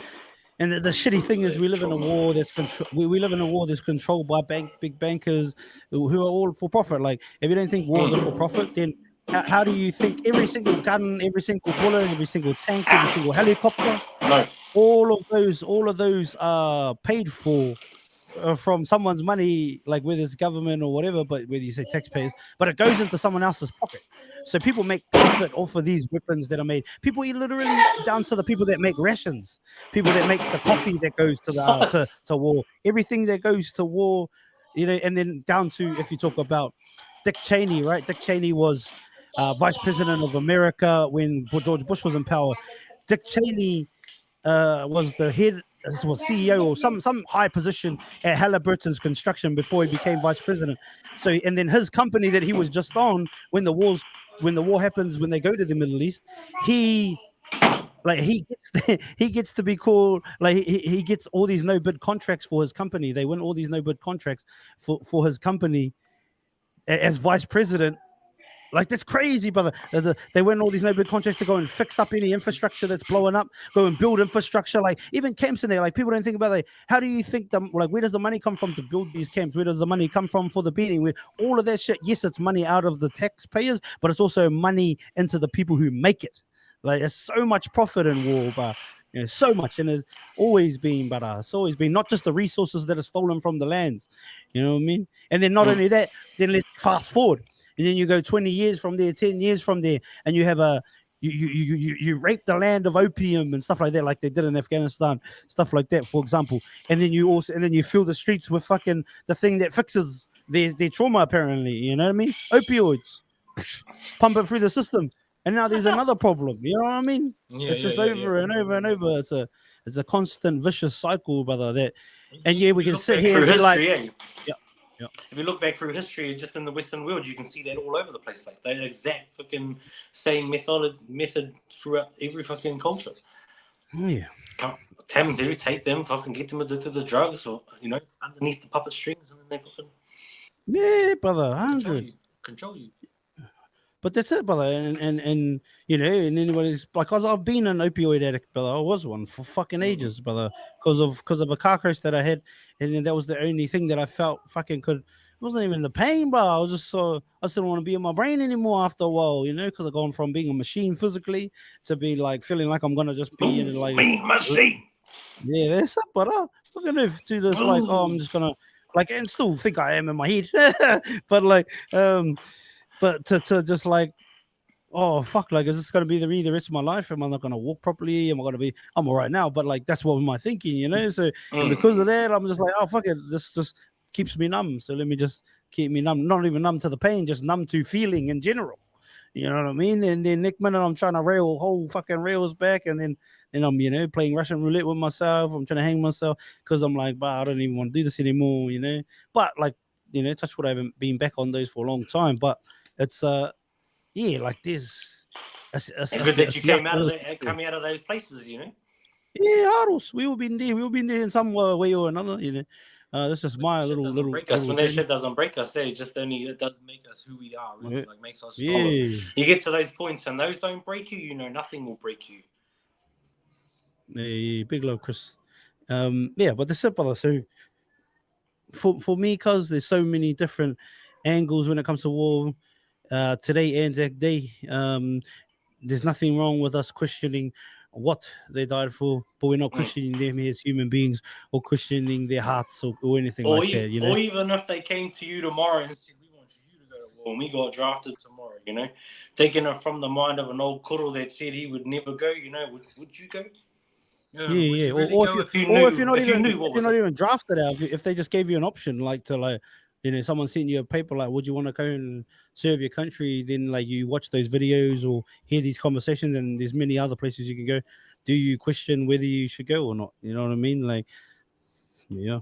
And the shitty thing is, we live in a war that's we live in a war that's controlled by big bankers who are all for profit. Like, if you don't think wars are for profit, then how do you think every single gun, every single bullet, every single tank, every single helicopter, all of those are paid for from someone's money, like whether it's government or whatever, but whether you say taxpayers, but it goes into someone else's pocket. So people make profit off of these weapons that are made. People eat literally down to the people that make rations, people that make the coffee that goes to the to war, everything that goes to war, and then down to, if you talk about Dick Cheney, right? Dick Cheney was vice president of America when George Bush was in power. Dick Cheney was the head, CEO or some high position at Halliburton's construction before he became vice president. So, and then his company that he was just on when the war happens, when they go to the Middle East, he gets to be called, like he gets all these no bid contracts for his company. They win all these no bid contracts for his company as vice president. Like, that's crazy, brother. They win all these no bid contracts to go and fix up any infrastructure that's blowing up, go and build infrastructure. Like, even camps in there, like, people don't think about, like, how do you think where does the money come from to build these camps? Where does the money come from for the beating? Where all of that shit, yes, it's money out of the taxpayers, but it's also money into the people who make it. Like there's so much profit in war, but so much, and it's always been, but it's always been not just the resources that are stolen from the lands, you know what I mean? And then not only that, then let's fast forward, and then you go 20 years from there, 10 years from there, and you have you rape the land of opium and stuff like that, like they did in Afghanistan, stuff like that, for example. And then you fill the streets with fucking the thing that fixes their trauma, apparently. You know what I mean? Opioids, pump it through the system, and now there's another problem. You know what I mean? It's just over and over and over. It's a constant vicious cycle, brother. That, and we can sit here and be like, yeah. If you look back through history, just in the Western world, you can see that all over the place. Like that exact fucking same method throughout every fucking culture. Yeah. Take them, fucking get them addicted to the drugs, or underneath the puppet strings, and then they fucking brother, 100 control you. But that's it, brother. And and anybody's like, cause I've been an opioid addict, brother. I was one for fucking ages, brother, because of a car crash that I had, and then that was the only thing that I felt fucking could. It wasn't even the pain, but I was just I didn't want to be in my brain anymore after a while, because I've gone from being a machine physically to be like feeling like I'm gonna just be in like machine. Yeah, that's it, brother. Look at it to this like, I'm just gonna like, and still think I am in my head, but like But to just like, oh fuck, like, is this gonna be the rest of my life? Am I not gonna walk properly? I'm all right now, but like that's what my thinking, So and because of that, I'm just like, oh fuck it, this just keeps me numb. So let me just keep me numb, not even numb to the pain, just numb to feeling in general. You know what I mean? And then next minute I'm trying to rail whole fucking rails back, and then I'm playing Russian roulette with myself. I'm trying to hang myself because I'm like, but I don't even want to do this anymore, But like, touch wood, I haven't been back on those for a long time, but it's like this. Good that you came out of those places, Yeah, Harus, we all been there in some way or another, That's just my little break us. When that shit doesn't break us, it does make us who we are, really. Like makes us stronger. You get to those points and those don't break you, nothing will break you. Hey, big love, Chris. But that's it, brother. So for me, cause there's so many different angles when it comes to war. Today, Anzac Day, there's nothing wrong with us questioning what they died for, but we're not questioning them as human beings or questioning their hearts or anything like that. Or even if they came to you tomorrow and said, "We want you to go to war," and we got drafted tomorrow, taking it from the mind of an old kuro that said he would never go, would you go? Yeah. Or if you're not even drafted out, if they just gave you an option, like to like. Someone sent you a paper like, would you want to go and serve your country? Then like you watch those videos or hear these conversations, and there's many other places you can go. Do you question whether you should go or not? You know what I mean? Like, yeah.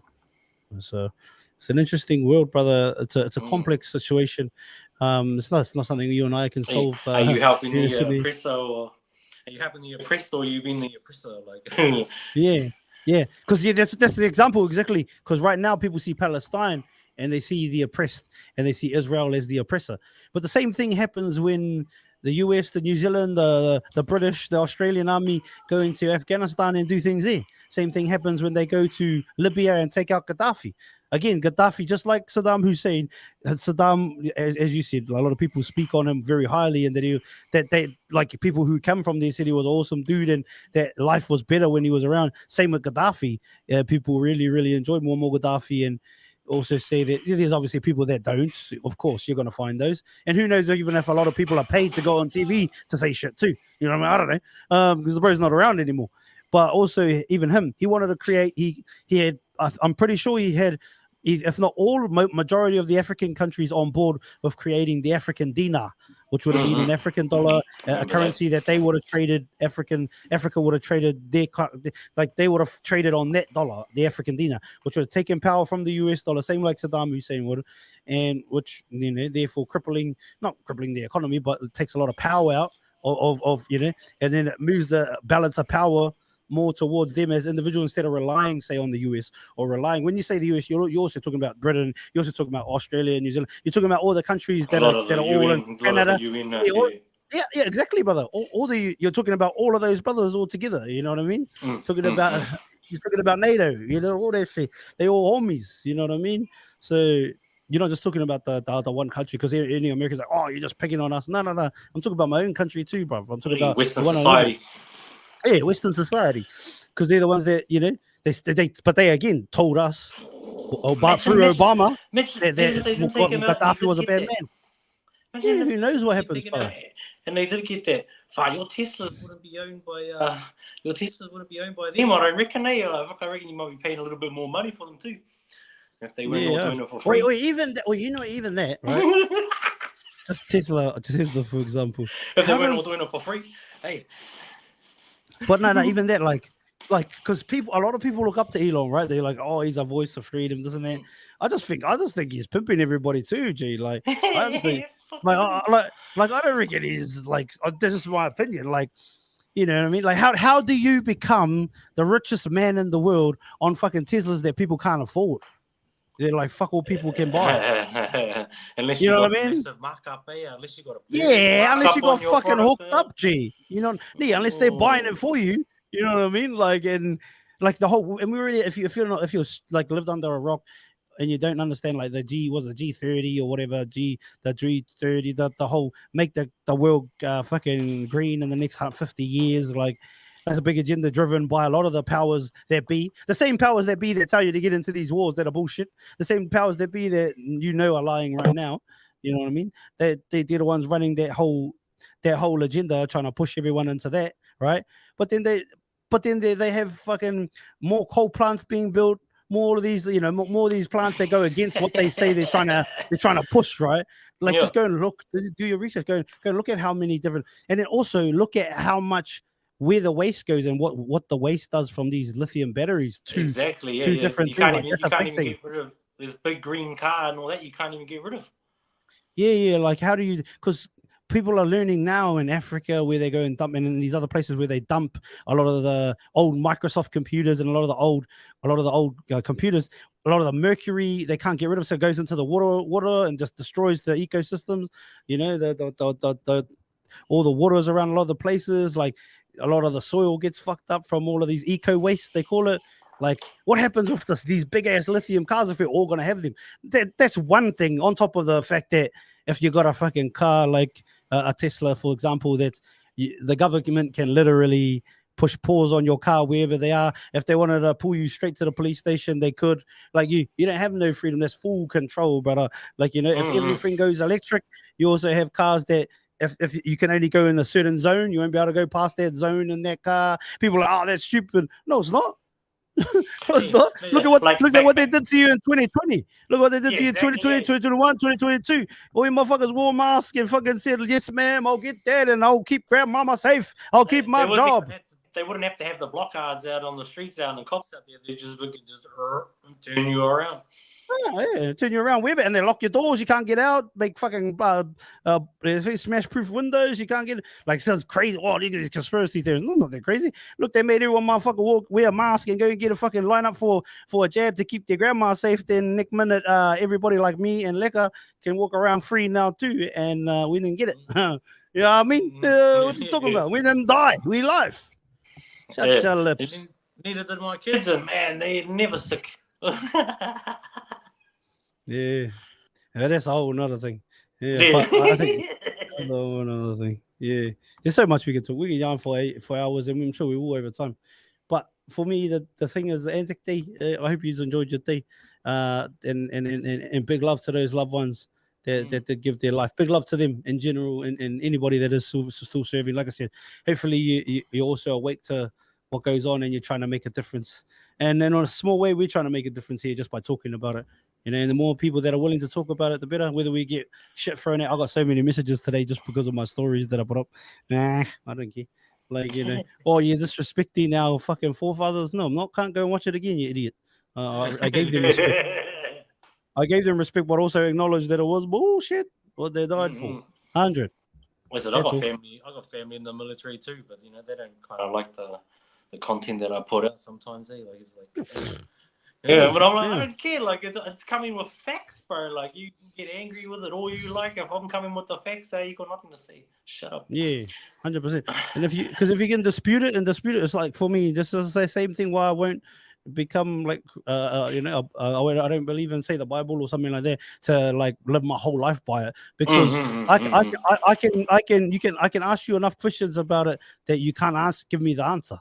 So it's an interesting world, brother. It's a complex situation. It's not something you and I can solve. Are you helping the oppressor, or are you helping the oppressed, or are you being the oppressor? Like, yeah. Because that's the example exactly. Because right now people see Palestine and they see the oppressed, and they see Israel as the oppressor. But the same thing happens when the US, the New Zealand, the British, the Australian army go into Afghanistan and do things there. Same thing happens when they go to Libya and take out Gaddafi. Again, Gaddafi, just like Saddam Hussein, Saddam, as you said, a lot of people speak on him very highly, and that they like people who come from there said he was an awesome dude and that life was better when he was around. Same with Gaddafi. People really, really enjoyed Muammar Gaddafi, and also say that there's obviously people that don't. Of course, you're going to find those. And who knows, even if a lot of people are paid to go on TV to say shit too. You know what I mean? I don't know. Because the bro's not around anymore. But also, even him, he wanted to create, he had, I'm pretty sure he had, if not all, majority of the African countries on board with creating the African dinar, which would have been an African dollar, a currency that they would have traded. Africa would have traded they would have traded on that dollar, the African dinar, which would have taken power from the US dollar, same like Saddam Hussein would, and which therefore not crippling the economy, but it takes a lot of power out of and then it moves the balance of power more towards them as individuals instead of relying, say, on the US or relying. When you say the US, you're also talking about Britain. You're also talking about Australia, New Zealand. You're talking about all the countries that are all in Canada. Yeah, exactly, brother. You're talking about all of those brothers all together. You know what I mean? You're talking about NATO. All that shit. They all homies. You know what I mean? So you're not just talking about the one country, because any Americans like, oh, you're just picking on us. No. I'm talking about my own country too, bro. I'm talking about Western the one society. Yeah, Western society, because they're the ones that but they again told us through Obama that Gaddafi was a bad man. Yeah, who knows what happens? And they did get that. Your Teslas wouldn't be owned by them. I don't reckon. I reckon you might be paying a little bit more money for them too, if they weren't all doing it for free. Even that, right? Just Tesla, for example. If they weren't all doing it for free, hey. But no, even that, like, because a lot of people look up to Elon, right? They're like, oh, he's a voice of freedom, this and that. I just think he's pimping everybody too, G. Like, I just think, I don't reckon he's like. This is my opinion. Like, you know what I mean? Like, how do you become the richest man in the world on fucking Teslas that people can't afford? They're like, fuck all people can buy. Unless you know what I mean? Massive markup, unless you got unless you got fucking hooked up, G. You know, unless they're buying it for you. You know what I mean? Like, and like the whole, and we really, if you're like lived under a rock and you don't understand like the G30 or whatever, the G30, the whole make the world fucking green in the next 50 years, like. That's a big agenda driven by a lot of the powers that be. The same powers that be that tell you to get into these wars that are bullshit. The same powers that be that are lying right now. You know what I mean? They're the ones running that whole agenda, trying to push everyone into that, right? But then they have fucking more coal plants being built, more of these, more of these plants that go against what they say they're trying to push, right? Like just go and look, do your research, go and look at how many different, and then also look at how much. Where the waste goes and what the waste does from these lithium batteries to different things. You can't even get rid of this big green car and all that. You can't even get rid of. Yeah. Like, how do you? Because people are learning now in Africa where they go and dump, and in these other places where they dump a lot of the old Microsoft computers and a lot of the old computers. A lot of the mercury they can't get rid of, so it goes into the water and just destroys the ecosystems. You know, the all the waters around a lot of the places, like. A lot of the soil gets fucked up from all of these eco waste, they call it. Like, what happens with these big ass lithium cars if we're all gonna have them? That's one thing. On top of the fact that if you got a fucking car like a Tesla, for example, that the government can literally push pause on your car wherever they are. If they wanted to pull you straight to the police station, they could. Like, you don't have no freedom. That's full control, brother. Like, if everything goes electric, you also have cars that. If you can only go in a certain zone, you won't be able to go past that zone in that car. People are like, oh, that's stupid. No, it's not. No, it's not. Look at what they did to you in 2020. Look what they did to you in 2020, 2021, 2022. All you motherfuckers wore masks and fucking said, yes, ma'am, I'll get that and I'll keep grandmama safe. I'll keep my job. They wouldn't have to have the block cards out on the streets out and the cops out there. They just turn you around. Yeah, turn you around with it, and they lock your doors. You can't get out. Make fucking smash-proof windows. You can't get. Like, sounds crazy. Oh, these conspiracy theories. No, not that crazy. Look, they made everyone motherfucker wear a mask and go and get a fucking line up for a jab to keep their grandma safe. Then next minute, everybody like me and Leeka can walk around free now too, and we didn't get it. You know what I mean? What you talking about? We didn't die. We live. Shut your lips. Neither did my kids, and man, they never sick. Yeah, that's a whole nother thing. Yeah, I think that's a whole nother thing. Yeah, there's so much we can talk. We can yarn for hours, and I'm sure we will over time. But for me, the thing is the Anzac Day. I hope you enjoyed your day, and big love to those loved ones that give their life. Big love to them in general, and anybody that is still serving. Like I said, hopefully you're also awake to what goes on, and you're trying to make a difference. And then on a small way, we're trying to make a difference here just by talking about it. And the more people that are willing to talk about it, the better. Whether we get shit thrown at, I got so many messages today just because of my stories that I put up. Nah, I don't care. Like, oh, you're disrespecting our fucking forefathers. No, I'm not. Can't go and watch it again, you idiot. I gave them respect. I gave them respect, but also acknowledged that it was bullshit what they died for. 100. Listen, I got family in the military too, but they don't kind of like the content that I put out sometimes. Like, it's like. Yeah, but I'm like, I don't care. Like, it's coming with facts, bro. Like, you can get angry with it all you like. If I'm coming with the facts, you got nothing to say. Shut up. Yeah, 100%. And if you can dispute it, it's like, for me, this is the same thing why I won't become like I don't believe in say the Bible or something like that to like live my whole life by it, because I can ask you enough questions about it that you can't give me the answer.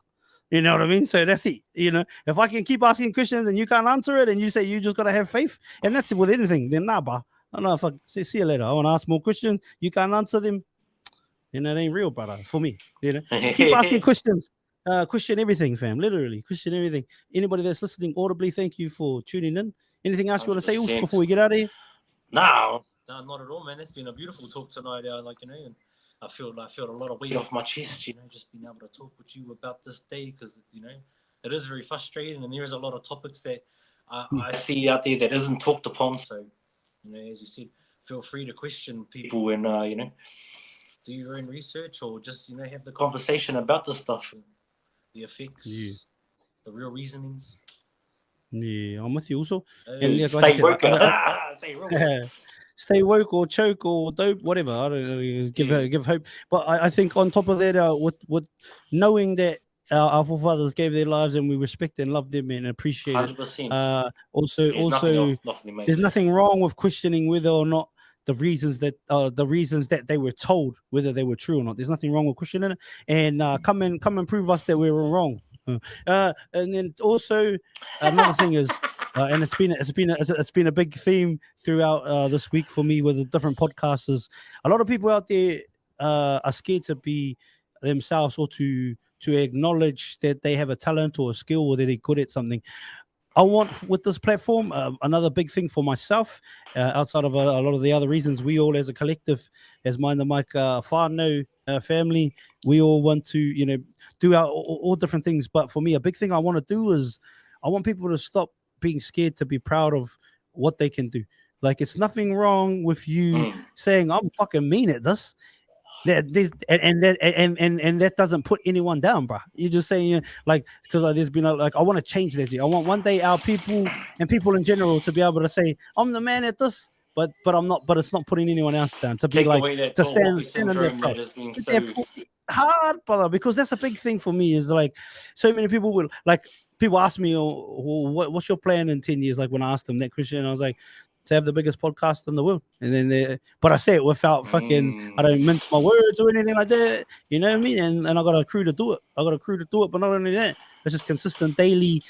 You know what I mean? So that's it. You know, if I can keep asking questions and you can't answer it, and you say you just gotta have faith, and that's it with anything, then nah, bro. I don't know if I say see you later. I want to ask more questions. You can't answer them. And that ain't real, brother. For me, you know, keep asking questions. Question everything, fam. Literally, question everything. Anybody that's listening audibly, thank you for tuning in. Anything else you want to say, Oos, before we get out of here? No, not at all, man. It's been a beautiful talk tonight. Like, you know, and I feel a lot of weight off my chest. You know, just being able to talk with you about this day, because you know it is very frustrating, and there is a lot of topics that I see out there that isn't talked upon. So, you know, as you said, feel free to question people and you know, do your own research, or just, you know, have the conversation about this stuff, the effects, the real reasonings. Yeah, I'm with you also. And like stay woke. Stay woke or choke or dope, whatever. I don't know. Give hope. But I think on top of that, with knowing that our forefathers gave their lives and we respect and love them and appreciate 100%. it. Also, there's nothing wrong with questioning whether or not the reasons that they were told, whether they were true or not. There's nothing wrong with questioning it, and come and prove us that we were wrong. And then also another thing is, and it's been a big theme throughout this week for me with the different podcasters. A lot of people out there are scared to be themselves, or to acknowledge that they have a talent or a skill, or that they're good at something. I want with this platform, another big thing for myself, outside of a lot of the other reasons, we all as a collective, as Mind the Mic whānau family, we all want to, you know, do our all different things. But for me, a big thing I want to do is I want people to stop being scared to be proud of what they can do. Like, it's nothing wrong with you saying, I'm fucking mean at this. That doesn't put anyone down, bro. You're just saying, like, because there's been I want to change that. I want one day our people and people in general to be able to say, I'm the man at this, but I'm not. But it's not putting anyone else down. To be like, to stand in their hard, brother, because that's a big thing for me. Is like, so many people will like. People ask me, what's your plan in 10 years? Like when I asked them that question, I was like, to have the biggest podcast in the world. And then but I say it without fucking, I don't mince my words or anything like that. You know what I mean? And I got a crew to do it. But not only that, it's just consistent daily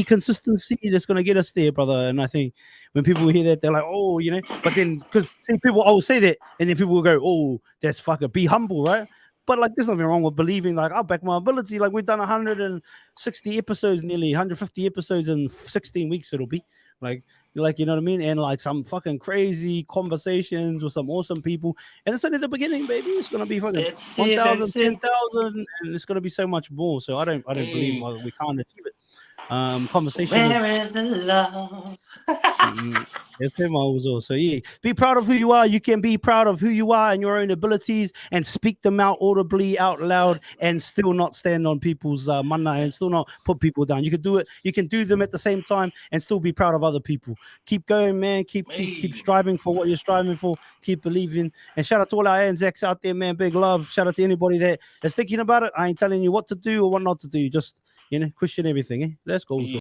consistency that's gonna get us there, brother. And I think when people hear that, they're like, oh, you know, but then because people always say that, and then people will go, oh, that's fucking be humble, right? But like, there's nothing wrong with believing, like, I'll back my ability. Like, we've done 160 episodes, nearly 150 episodes in 16 weeks. It'll be like, you know what I mean? And like some fucking crazy conversations with some awesome people. And it's only the beginning, baby. It's gonna be fucking 1,000, 10,000, and it's gonna be so much more. So I don't believe we can't achieve it. Conversation. Where is the love? It's him also. So yeah, be proud of who you are. You can be proud of who you are and your own abilities, and speak them out audibly, out loud, and still not stand on people's mana, and still not put people down. You can do it. You can do them at the same time and still be proud of other people. Keep going, man. Keep striving for what you're striving for. Keep believing. And shout out to all our Anzacs out there, man. Big love. Shout out to anybody that is thinking about it. I ain't telling you what to do or what not to do. Just, you know, question everything. Let's go.